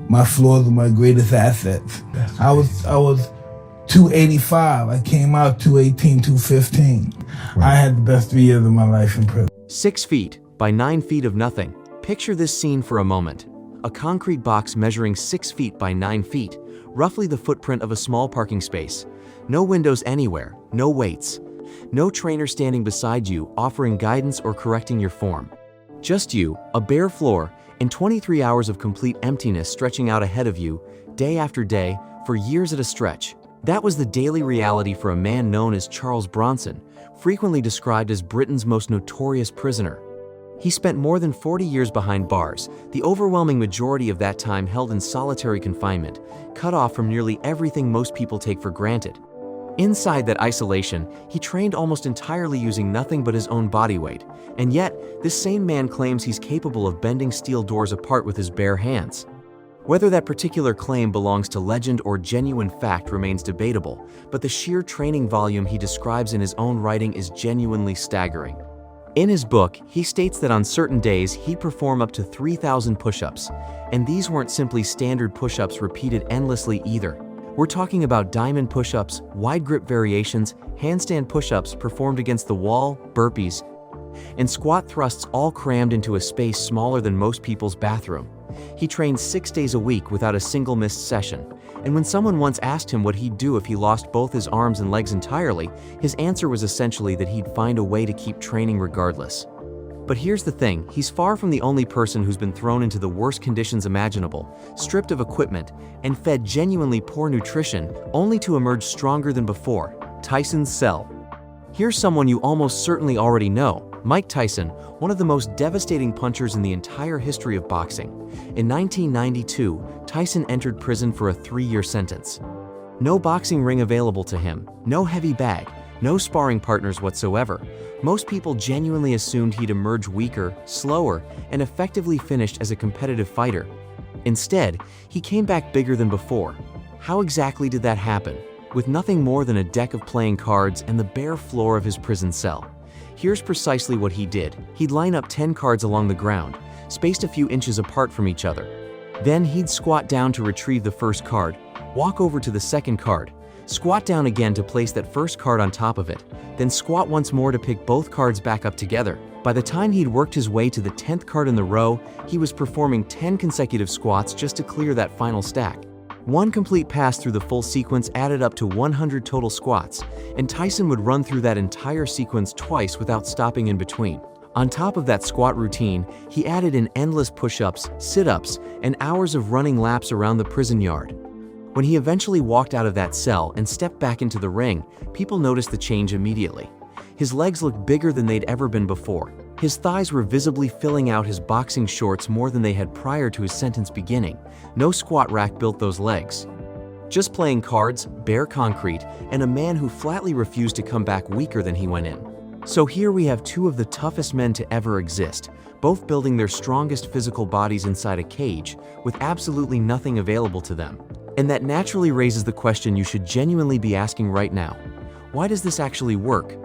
My flaws are my greatest assets. I was 285. I came out 218, 215. Right. I had the best 3 years of my life in prison. 6 feet by 9 feet of nothing. Picture this scene for a moment. A concrete box measuring 6 feet by 9 feet, roughly the footprint of a small parking space. No windows anywhere, no weights. No trainer standing beside you offering guidance or correcting your form. Just you, a bare floor, and 23 hours of complete emptiness stretching out ahead of you, day after day, for years at a stretch. That was the daily reality for a man known as Charles Bronson, frequently described as Britain's most notorious prisoner. He spent more than 40 years behind bars, the overwhelming majority of that time held in solitary confinement, cut off from nearly everything most people take for granted. Inside that isolation, he trained almost entirely using nothing but his own body weight, and yet, this same man claims he's capable of bending steel doors apart with his bare hands. Whether that particular claim belongs to legend or genuine fact remains debatable, but the sheer training volume he describes in his own writing is genuinely staggering. In his book, he states that on certain days he'd perform up to 3,000 push-ups, and these weren't simply standard push-ups repeated endlessly either. We're talking about diamond push-ups, wide grip variations, handstand push-ups performed against the wall, burpees, and squat thrusts all crammed into a space smaller than most people's bathroom. He trained 6 days a week without a single missed session, and when someone once asked him what he'd do if he lost both his arms and legs entirely, his answer was essentially that he'd find a way to keep training regardless. But here's the thing, he's far from the only person who's been thrown into the worst conditions imaginable, stripped of equipment, and fed genuinely poor nutrition, only to emerge stronger than before. Tyson's cell. Here's someone you almost certainly already know, Mike Tyson, one of the most devastating punchers in the entire history of boxing. In 1992, Tyson entered prison for a 3-year sentence. No boxing ring available to him, no heavy bag, no sparring partners whatsoever. Most people genuinely assumed he'd emerge weaker, slower, and effectively finished as a competitive fighter. Instead, he came back bigger than before. How exactly did that happen? With nothing more than a deck of playing cards and the bare floor of his prison cell. Here's precisely what he did. He'd line up 10 cards along the ground, spaced a few inches apart from each other. Then he'd squat down to retrieve the first card, walk over to the second card, squat down again to place that first card on top of it, then squat once more to pick both cards back up together. By the time he'd worked his way to the 10th card in the row, he was performing 10 consecutive squats just to clear that final stack. One complete pass through the full sequence added up to 100 total squats, and Tyson would run through that entire sequence twice without stopping in between. On top of that squat routine, he added in endless push-ups, sit-ups, and hours of running laps around the prison yard. When he eventually walked out of that cell and stepped back into the ring, people noticed the change immediately. His legs looked bigger than they'd ever been before. His thighs were visibly filling out his boxing shorts more than they had prior to his sentence beginning. No squat rack built those legs. Just playing cards, bare concrete, and a man who flatly refused to come back weaker than he went in. So here we have two of the toughest men to ever exist, both building their strongest physical bodies inside a cage, with absolutely nothing available to them. And that naturally raises the question you should genuinely be asking right now. Why does this actually work?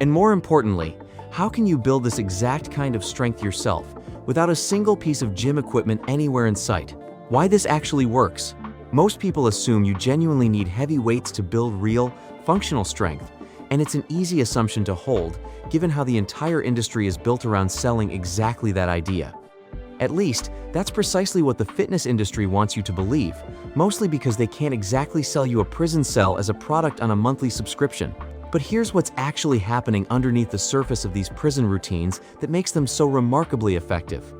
And more importantly, how can you build this exact kind of strength yourself, without a single piece of gym equipment anywhere in sight? Why this actually works? Most people assume you genuinely need heavy weights to build real, functional strength, and it's an easy assumption to hold, given how the entire industry is built around selling exactly that idea. At least, that's precisely what the fitness industry wants you to believe, mostly because they can't exactly sell you a prison cell as a product on a monthly subscription. But here's what's actually happening underneath the surface of these prison routines that makes them so remarkably effective.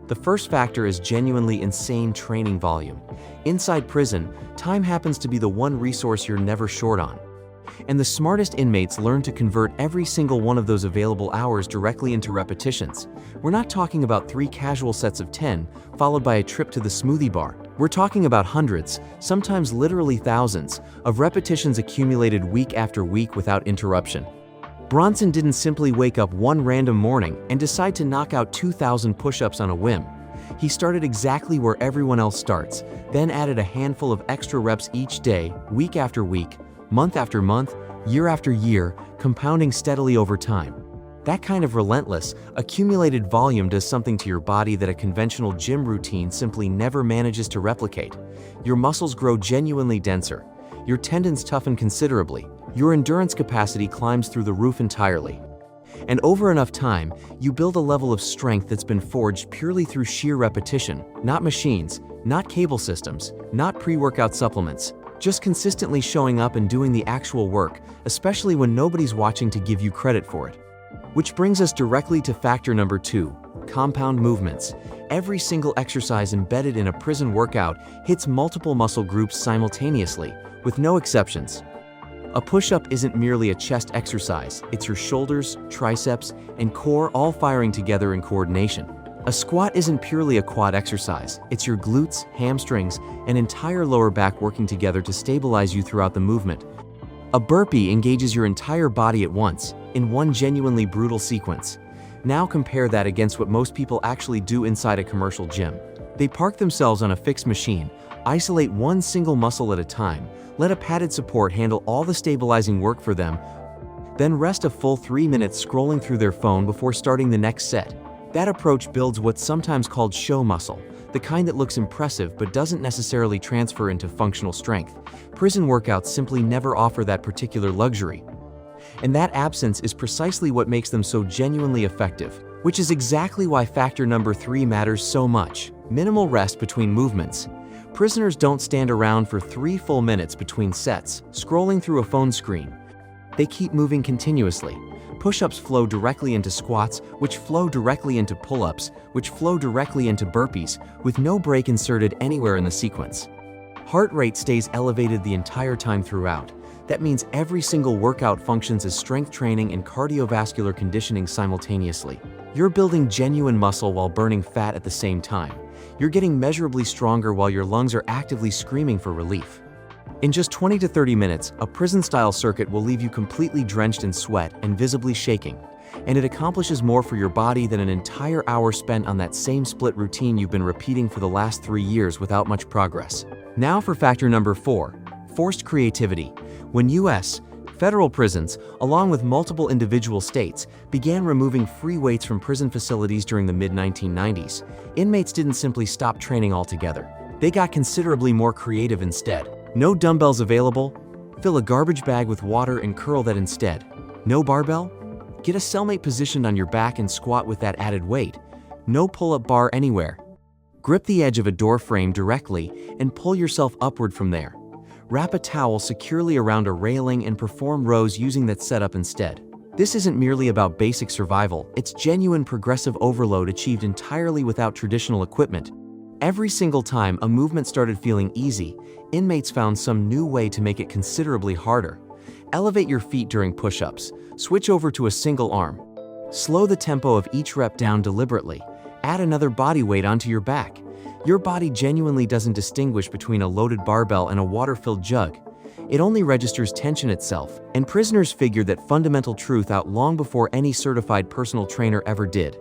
The first factor is genuinely insane training volume. Inside prison, time happens to be the one resource you're never short on. And the smartest inmates learn to convert every single one of those available hours directly into repetitions. We're not talking about 3 casual sets of 10, followed by a trip to the smoothie bar. We're talking about hundreds, sometimes literally thousands, of repetitions accumulated week after week without interruption. Bronson didn't simply wake up one random morning and decide to knock out 2,000 push-ups on a whim. He started exactly where everyone else starts, then added a handful of extra reps each day, week after week, month after month, year after year, compounding steadily over time. That kind of relentless, accumulated volume does something to your body that a conventional gym routine simply never manages to replicate. Your muscles grow genuinely denser. Your tendons toughen considerably. Your endurance capacity climbs through the roof entirely. And over enough time, you build a level of strength that's been forged purely through sheer repetition, not machines, not cable systems, not pre-workout supplements, just consistently showing up and doing the actual work, especially when nobody's watching to give you credit for it. Which brings us directly to factor number 2, compound movements. Every single exercise embedded in a prison workout hits multiple muscle groups simultaneously, with no exceptions. A push-up isn't merely a chest exercise, it's your shoulders, triceps, and core all firing together in coordination. A squat isn't purely a quad exercise, it's your glutes, hamstrings, and entire lower back working together to stabilize you throughout the movement. A burpee engages your entire body at once, in one genuinely brutal sequence. Now compare that against what most people actually do inside a commercial gym. They park themselves on a fixed machine, isolate one single muscle at a time, let a padded support handle all the stabilizing work for them, then rest a full 3 minutes scrolling through their phone before starting the next set. That approach builds what's sometimes called show muscle, the kind that looks impressive but doesn't necessarily transfer into functional strength. Prison workouts simply never offer that particular luxury. And that absence is precisely what makes them so genuinely effective, which is exactly why factor number 3 matters so much: minimal rest between movements. Prisoners don't stand around for 3 full minutes between sets, scrolling through a phone screen. They keep moving continuously. Push-ups flow directly into squats, which flow directly into pull-ups, which flow directly into burpees, with no break inserted anywhere in the sequence. Heart rate stays elevated the entire time throughout. That means every single workout functions as strength training and cardiovascular conditioning simultaneously. You're building genuine muscle while burning fat at the same time. You're getting measurably stronger while your lungs are actively screaming for relief. In just 20 to 30 minutes, a prison-style circuit will leave you completely drenched in sweat and visibly shaking. And it accomplishes more for your body than an entire hour spent on that same split routine you've been repeating for the last 3 years without much progress. Now for factor number 4, forced creativity. When U.S. federal prisons, along with multiple individual states, began removing free weights from prison facilities during the mid-1990s, inmates didn't simply stop training altogether. They got considerably more creative instead. No dumbbells available? Fill a garbage bag with water and curl that instead. No barbell? Get a cellmate positioned on your back and squat with that added weight. No pull-up bar anywhere. Grip the edge of a door frame directly and pull yourself upward from there. Wrap a towel securely around a railing and perform rows using that setup instead. This isn't merely about basic survival, it's genuine progressive overload achieved entirely without traditional equipment. Every single time a movement started feeling easy, inmates found some new way to make it considerably harder. Elevate your feet during push-ups. Switch over to a single arm. Slow the tempo of each rep down deliberately. Add another body weight onto your back. Your body genuinely doesn't distinguish between a loaded barbell and a water-filled jug. It only registers tension itself, and prisoners figured that fundamental truth out long before any certified personal trainer ever did.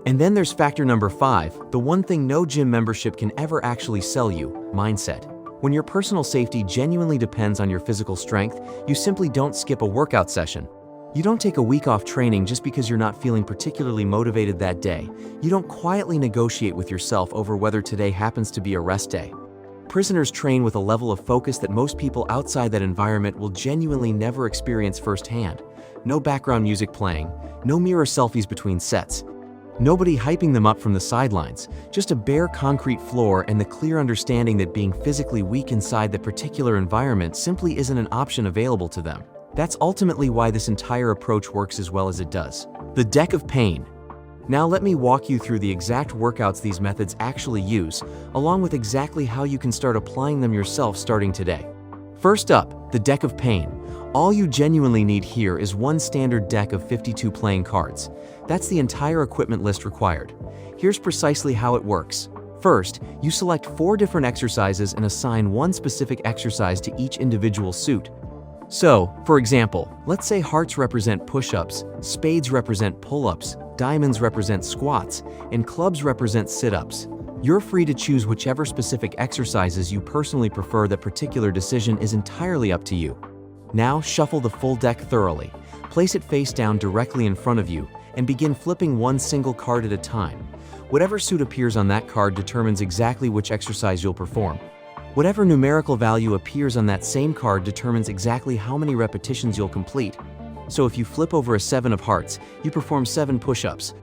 And then there's factor number 5, the one thing no gym membership can ever actually sell you: mindset. When your personal safety genuinely depends on your physical strength, you simply don't skip a workout session. You don't take a week off training just because you're not feeling particularly motivated that day. You don't quietly negotiate with yourself over whether today happens to be a rest day. Prisoners train with a level of focus that most people outside that environment will genuinely never experience firsthand. No background music playing, no mirror selfies between sets. Nobody hyping them up from the sidelines, just a bare concrete floor and the clear understanding that being physically weak inside that particular environment simply isn't an option available to them. That's ultimately why this entire approach works as well as it does. The deck of pain. Now let me walk you through the exact workouts these methods actually use, along with exactly how you can start applying them yourself starting today. First up, the deck of pain. All you genuinely need here is one standard deck of 52 playing cards. That's the entire equipment list required. Here's precisely how it works. First, you select 4 different exercises and assign one specific exercise to each individual suit. So, for example, let's say hearts represent push-ups, spades represent pull-ups, diamonds represent squats, and clubs represent sit-ups. You're free to choose whichever specific exercises you personally prefer. That particular decision is entirely up to you. Now, shuffle the full deck thoroughly. Place it face down directly in front of you and begin flipping one single card at a time. Whatever suit appears on that card determines exactly which exercise you'll perform. Whatever numerical value appears on that same card determines exactly how many repetitions you'll complete. So if you flip over a 7 of hearts, you perform 7 push-ups.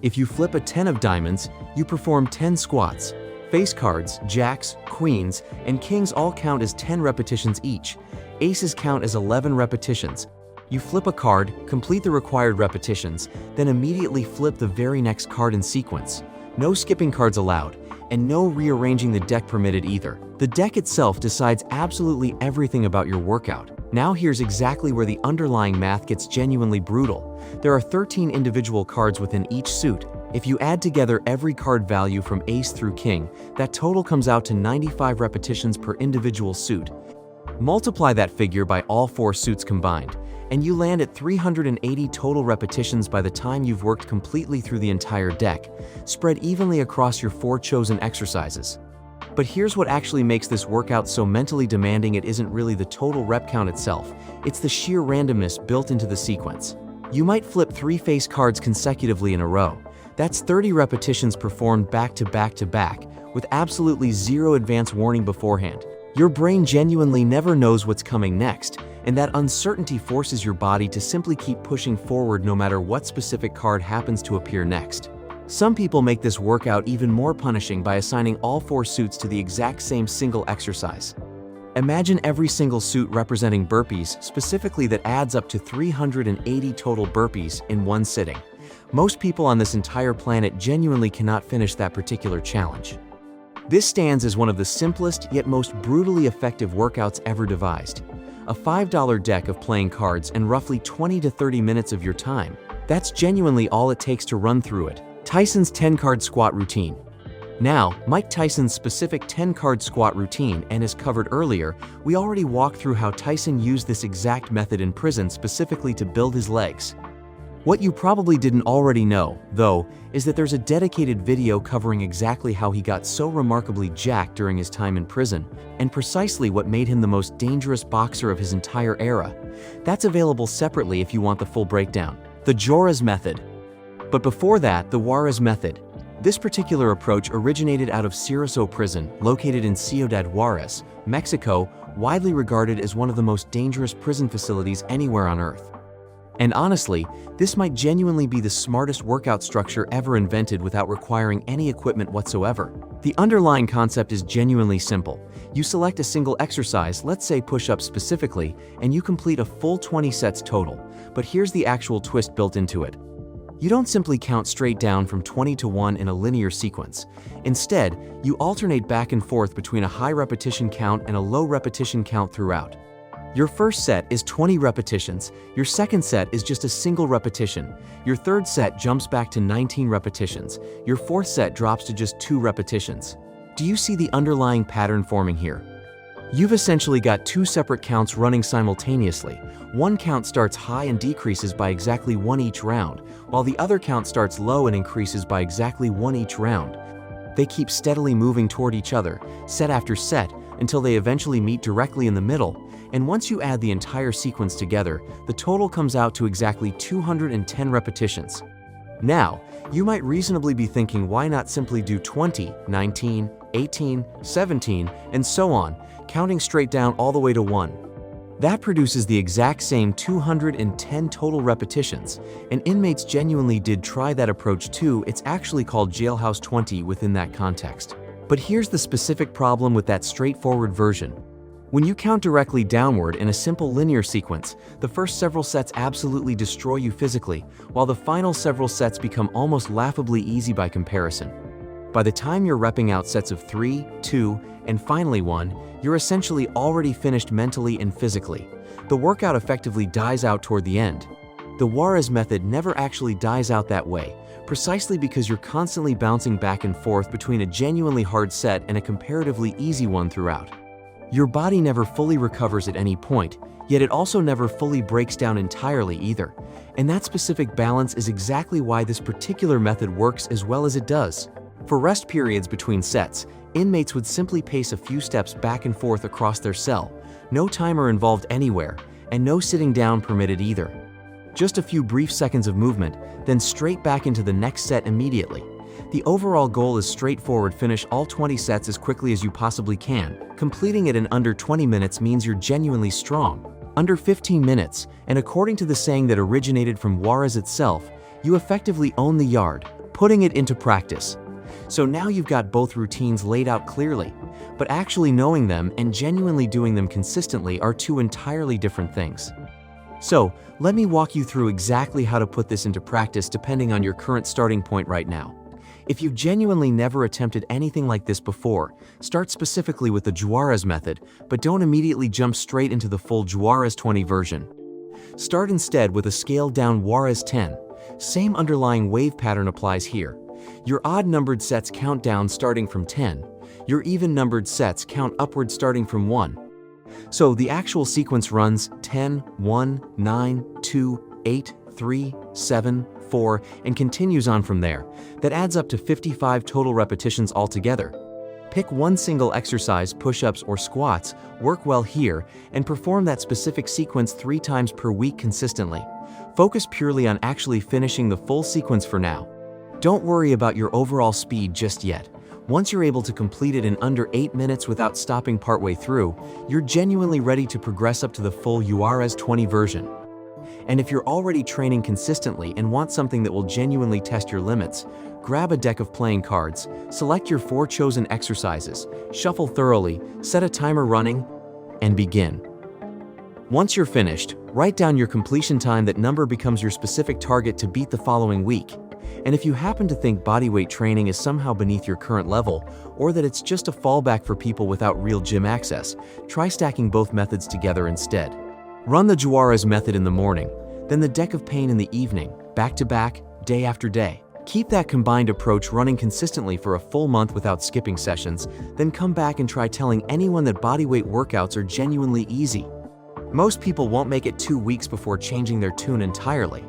If you flip a 10 of diamonds, you perform 10 squats. Face cards, jacks, queens, and kings all count as 10 repetitions each. Aces count as 11 repetitions. You flip a card, complete the required repetitions, then immediately flip the very next card in sequence. No skipping cards allowed, and no rearranging the deck permitted either. The deck itself decides absolutely everything about your workout. Now here's exactly where the underlying math gets genuinely brutal. There are 13 individual cards within each suit. If you add together every card value from ace through king, that total comes out to 95 repetitions per individual suit. Multiply that figure by all 4 suits combined, and you land at 380 total repetitions by the time you've worked completely through the entire deck, spread evenly across your 4 chosen exercises. But here's what actually makes this workout so mentally demanding: it isn't really the total rep count itself, it's the sheer randomness built into the sequence. You might flip 3 face cards consecutively in a row. That's 30 repetitions performed back to back to back, with absolutely zero advance warning beforehand. Your brain genuinely never knows what's coming next, and that uncertainty forces your body to simply keep pushing forward no matter what specific card happens to appear next. Some people make this workout even more punishing by assigning all 4 suits to the exact same single exercise. Imagine every single suit representing burpees, specifically that adds up to 380 total burpees in one sitting. Most people on this entire planet genuinely cannot finish that particular challenge. This stands as one of the simplest yet most brutally effective workouts ever devised. A $5 deck of playing cards and roughly 20 to 30 minutes of your time. That's genuinely all it takes to run through it. Tyson's 10-card squat routine. Now, Mike Tyson's specific 10-card squat routine, and as covered earlier, we already walked through how Tyson used this exact method in prison specifically to build his legs. What you probably didn't already know, though, is that there's a dedicated video covering exactly how he got so remarkably jacked during his time in prison, and precisely what made him the most dangerous boxer of his entire era. That's available separately if you want the full breakdown. The Juarez method. But before that, the Juarez method. This particular approach originated out of Cerezo prison, located in Ciudad Juarez, Mexico, widely regarded as one of the most dangerous prison facilities anywhere on Earth. And honestly, this might genuinely be the smartest workout structure ever invented without requiring any equipment whatsoever. The underlying concept is genuinely simple. You select a single exercise, let's say push-ups specifically, and you complete a full 20 sets total. But here's the actual twist built into it. You don't simply count straight down from 20 to 1 in a linear sequence. Instead, you alternate back and forth between a high repetition count and a low repetition count throughout. Your first set is 20 repetitions, your second set is just a single repetition, your third set jumps back to 19 repetitions, your fourth set drops to just 2 repetitions. Do you see the underlying pattern forming here? You've essentially got 2 separate counts running simultaneously. One count starts high and decreases by exactly 1 each round, while the other count starts low and increases by exactly 1 each round. They keep steadily moving toward each other, set after set, until they eventually meet directly in the middle, and once you add the entire sequence together, the total comes out to exactly 210 repetitions. Now, you might reasonably be thinking, why not simply do 20, 19, 18, 17, and so on, counting straight down all the way to 1. That produces the exact same 210 total repetitions, and inmates genuinely did try that approach too. It's actually called Jailhouse 20 within that context. But here's the specific problem with that straightforward version. When you count directly downward in a simple linear sequence, the first several sets absolutely destroy you physically, while the final several sets become almost laughably easy by comparison. By the time you're repping out sets of 3, 2, and finally 1, you're essentially already finished mentally and physically. The workout effectively dies out toward the end. The Juarez method never actually dies out that way, precisely because you're constantly bouncing back and forth between a genuinely hard set and a comparatively easy one throughout. Your body never fully recovers at any point, yet it also never fully breaks down entirely either. And that specific balance is exactly why this particular method works as well as it does. For rest periods between sets, inmates would simply pace a few steps back and forth across their cell, no timer involved anywhere, and no sitting down permitted either. Just a few brief seconds of movement, then straight back into the next set immediately. The overall goal is straightforward: finish all 20 sets as quickly as you possibly can. Completing it in under 20 minutes means you're genuinely strong. Under 15 minutes, and according to the saying that originated from Juarez itself, you effectively own the yard, putting it into practice. So now you've got both routines laid out clearly, but actually knowing them and genuinely doing them consistently are two entirely different things. So, let me walk you through exactly how to put this into practice depending on your current starting point right now. If you've genuinely never attempted anything like this before, start specifically with the Juarez method, but don't immediately jump straight into the full Juarez 20 version. Start instead with a scaled-down Juarez 10. Same underlying wave pattern applies here. Your odd-numbered sets count down starting from 10. Your even-numbered sets count upward starting from 1. So the actual sequence runs 10, 1, 9, 2, 8, 3, 7, 4, and continues on from there. That adds up to 55 total repetitions altogether. Pick one single exercise, push-ups or squats, work well here, and perform that specific sequence 3 times per week consistently. Focus purely on actually finishing the full sequence for now. Don't worry about your overall speed just yet. Once you're able to complete it in under 8 minutes without stopping partway through, you're genuinely ready to progress up to the full Juarez 20 version. And if you're already training consistently and want something that will genuinely test your limits, grab a deck of playing cards, select your 4 chosen exercises, shuffle thoroughly, set a timer running, and begin. Once you're finished, write down your completion time. That number becomes your specific target to beat the following week. And if you happen to think bodyweight training is somehow beneath your current level, or that it's just a fallback for people without real gym access, try stacking both methods together instead. Run the Juarez method in the morning, then the deck of pain in the evening, back to back, day after day. Keep that combined approach running consistently for a full month without skipping sessions, then come back and try telling anyone that bodyweight workouts are genuinely easy. Most people won't make it 2 weeks before changing their tune entirely.